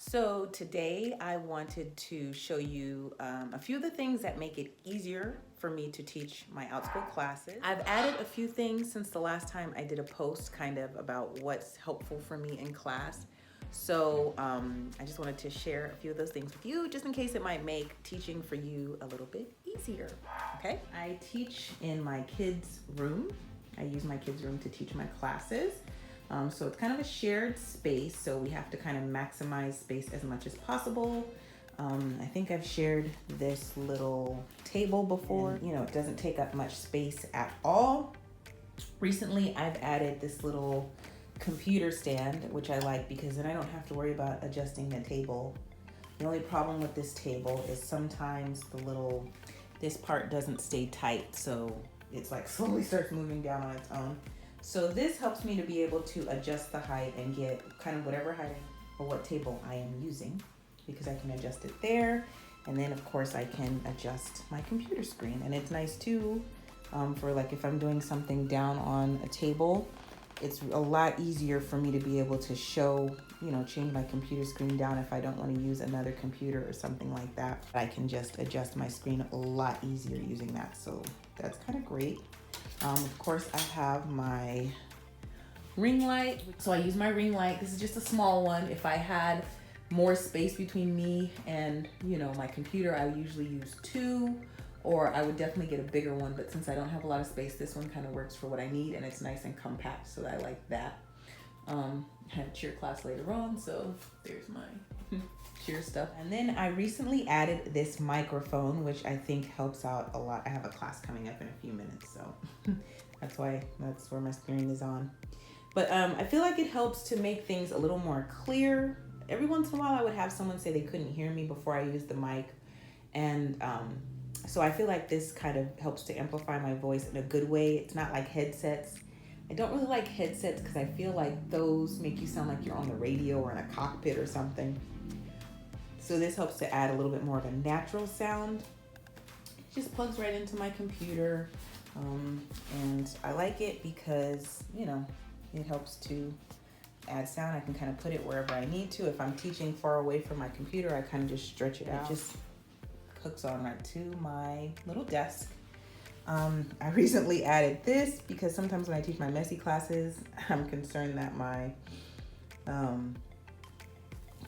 So today I wanted to show you a few of the things that make it easier for me to teach my Outschool classes. I've added a few things since the last time I did a post kind of about what's helpful for me in class. So I just wanted to share a few of those things with you just in case it might make teaching for you a little bit easier, okay? I teach in my kids' room. I use my kids' room to teach my classes. So it's kind of a shared space, so we have to kind of maximize space as much as possible. I think I've shared this little table before. And, it doesn't take up much space at all. Recently, I've added this little computer stand, which I like because then I don't have to worry about adjusting the table. The only problem with this table is sometimes this part doesn't stay tight, so it's like slowly starts moving down on its own. So this helps me to be able to adjust the height and get kind of whatever height or what table I am using, because I can adjust it there. And then of course I can adjust my computer screen. And it's nice too for like if I'm doing something down on a table, it's a lot easier for me to be able to show, change my computer screen down if I don't want to use another computer or something like that. I can just adjust my screen a lot easier using that. So that's kind of great. Of course, I have my ring light. So I use my ring light. This is just a small one. If I had more space between me and, my computer, I would usually use two, or I would definitely get a bigger one. But since I don't have a lot of space, this one kind of works for what I need, and it's nice and compact, so I like that. I have cheer class later on, so there's my cheer stuff. And then I recently added this microphone, which I think helps out a lot. I have a class coming up in a few minutes, so that's where my screen is on. But I feel like it helps to make things a little more clear. Every once in a while I would have someone say they couldn't hear me before I used the mic. And so I feel like this kind of helps to amplify my voice in a good way. It's not like headsets. I don't really like headsets because I feel like those make you sound like you're on the radio or in a cockpit or something. So this helps to add a little bit more of a natural sound. It just plugs right into my computer. And I like it because, it helps to add sound. I can kind of put it wherever I need to. If I'm teaching far away from my computer, I kind of just stretch it out. It just hooks on right to my little desk. I recently added this because sometimes when I teach my messy classes, I'm concerned that I'm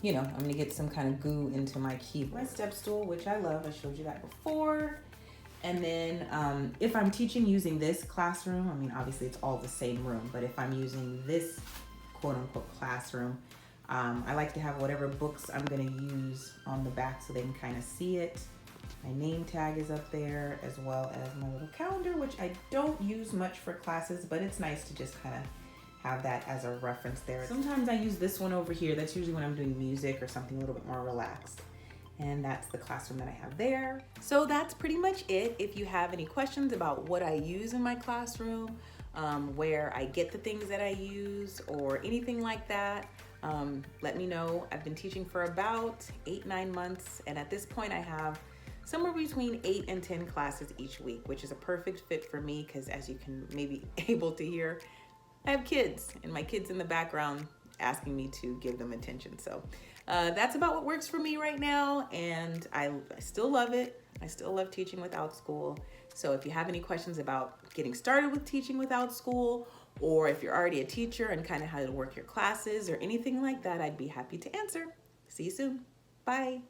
gonna get some kind of goo into my keyboard. My step stool, which I love, I showed you that before. And then if I'm teaching using this classroom, obviously it's all the same room, but if I'm using this quote unquote classroom, I like to have whatever books I'm gonna use on the back so they can kind of see it. My name tag is up there, as well as my little calendar, which I don't use much for classes, but it's nice to just kind of have that as a reference there. Sometimes I use this one over here. That's usually when I'm doing music or something a little bit more relaxed. And that's the classroom that I have there. So that's pretty much it. If you have any questions about what I use in my classroom, where I get the things that I use or anything like that, let me know. I've been teaching for about 8-9 months. And at this point I have somewhere between 8 and 10 classes each week, which is a perfect fit for me because as you can maybe able to hear, I have kids and my kids in the background asking me to give them attention. So that's about what works for me right now. And I still love it. I still love teaching with Outschool. So if you have any questions about getting started with teaching with Outschool, or if you're already a teacher and kind of how to work your classes or anything like that, I'd be happy to answer. See you soon. Bye.